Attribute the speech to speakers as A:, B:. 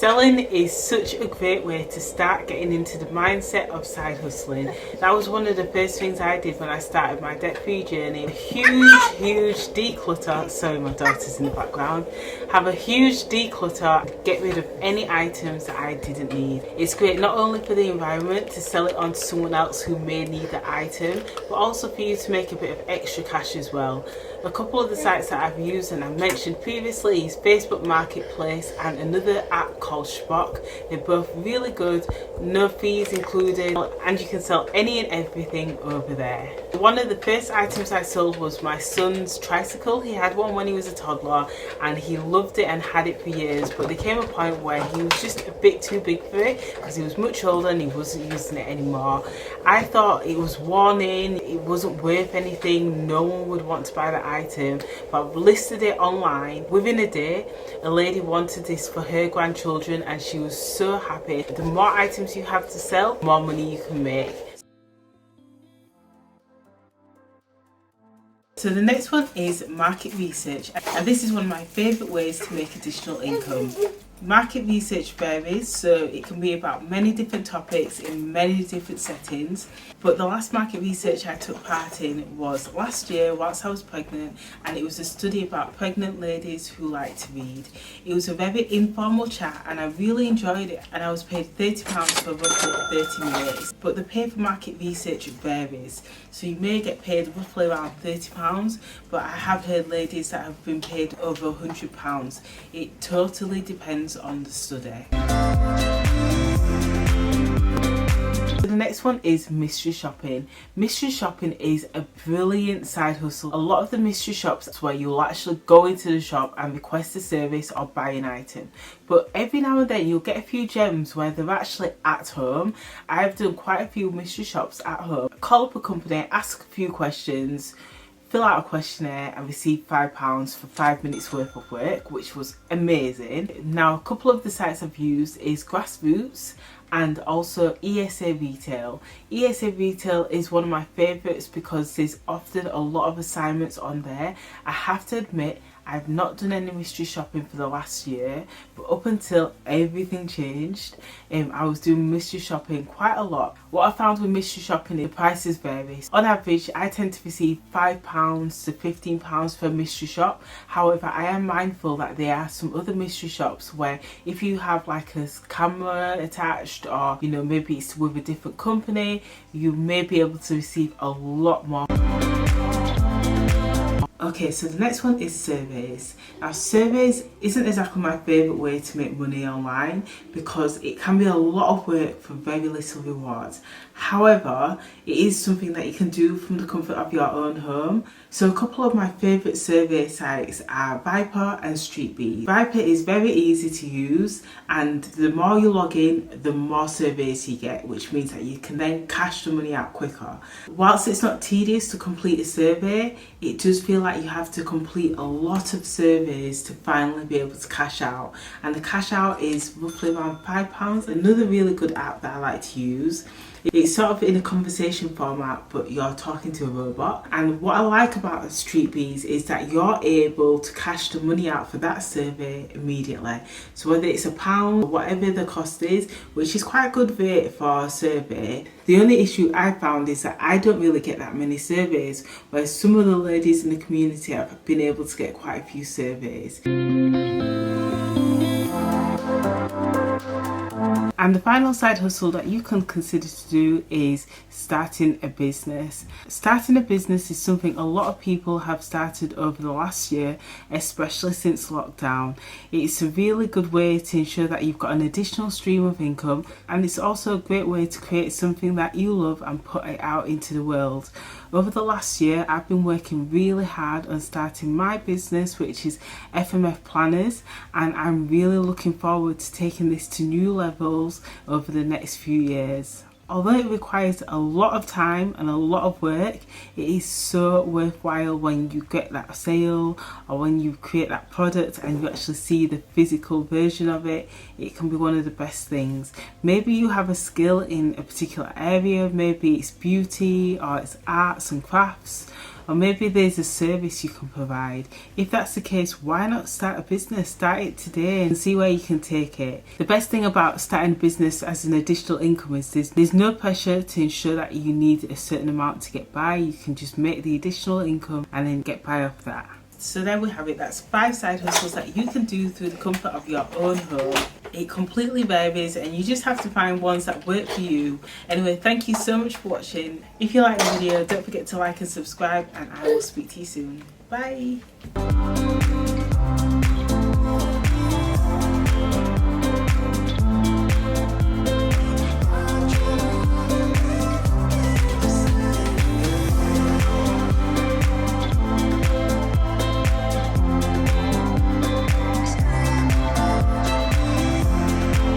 A: Selling is such a great way to start getting into the mindset of side hustling. That was one of the first things I did when I started my debt-free journey. A huge declutter. Sorry, my daughter's in the background. Have a huge declutter, get rid of any items that I didn't need. It's great not only for the environment to sell it on to someone else who may need the item, but also for you to make a bit of extra cash as well. A couple of the sites that I've used and I mentioned previously is Facebook Marketplace and another app called Shpock. They're both really good, no fees included, and you can sell any and everything over there. One of the first items I sold was my son's tricycle. He had one when he was a toddler and he loved it and had it for years, but there came a point where he was just a bit too big for it because he was much older and he wasn't using it anymore. I thought it was worn in, it wasn't worth anything, no one would want to buy that item, but I've listed it online. Within a day, a lady wanted this for her grandchildren and she was so happy. The more items you have to sell, the more money you can make. So the next one is market research, and this is one of my favourite ways to make additional income. Market research varies, so it can be about many different topics in many different settings, but the last market research I took part in was last year whilst I was pregnant, and it was a study about pregnant ladies who like to read. It was a very informal chat and I really enjoyed it, and I was paid £30 for roughly 30 minutes, but the pay for market research varies, so you may get paid roughly around £30, but I have heard ladies that have been paid over £100. It totally depends on the study. The next one is mystery shopping. Mystery shopping is a brilliant side hustle. A lot of the mystery shops is where you'll actually go into the shop and request a service or buy an item, but every now and then you'll get a few gems where they're actually at home. I've done quite a few mystery shops at home. Call up a company, ask a few questions, fill out a questionnaire and receive £5 for 5 minutes worth of work, which was amazing. Now, a couple of the sites I've used is Grassroots and also ESA Retail. ESA Retail is one of my favourites because there's often a lot of assignments on there. I have to admit, I've not done any mystery shopping for the last year, but up until everything changed, I was doing mystery shopping quite a lot. What I found with mystery shopping, the prices vary. On average, I tend to receive £5 to £15 for a mystery shop. However, I am mindful that there are some other mystery shops where if you have like a camera attached, or you know, maybe it's with a different company, you may be able to receive a lot more. Okay, so the next one is surveys. Now, surveys isn't exactly my favourite way to make money online because it can be a lot of work for very little rewards. However, it is something that you can do from the comfort of your own home. So a couple of my favourite survey sites are Viper and StreetBees. Viper is very easy to use, and the more you log in, the more surveys you get, which means that you can then cash the money out quicker. Whilst it's not tedious to complete a survey, it does feel like you have to complete a lot of surveys to finally be able to cash out, and the cash out is roughly around £5. Another really good app that I like to use, it's sort of in a conversation format, but you're talking to a robot. And what I like about StreetBees is that you're able to cash the money out for that survey immediately. So whether it's £1 or whatever the cost is, which is quite a good rate for a survey. The only issue I found is that I don't really get that many surveys, whereas some of the ladies in the community have been able to get quite a few surveys. And the final side hustle that you can consider to do is starting a business. Starting a business is something a lot of people have started over the last year, especially since lockdown. It's a really good way to ensure that you've got an additional stream of income, and it's also a great way to create something that you love and put it out into the world. Over the last year, I've been working really hard on starting my business, which is FMF Planners, and I'm really looking forward to taking this to new levels over the next few years. Although it requires a lot of time and a lot of work, it is so worthwhile when you get that sale or when you create that product and you actually see the physical version of it. It can be one of the best things. Maybe you have a skill in a particular area, maybe it's beauty or it's arts and crafts. or maybe there's a service you can provide. If that's the case, why not start a business? Start it today and see where you can take it. The best thing about starting a business as an additional income is there's no pressure to ensure that you need a certain amount to get by. You can just make the additional income and then get by off that. So there we have it. That's 5 side hustles that you can do through the comfort of your own home. It completely varies and you just have to find ones that work for you. Anyway, thank you so much for watching. If you like the video, don't forget to like and subscribe, and I will speak to you soon. Bye.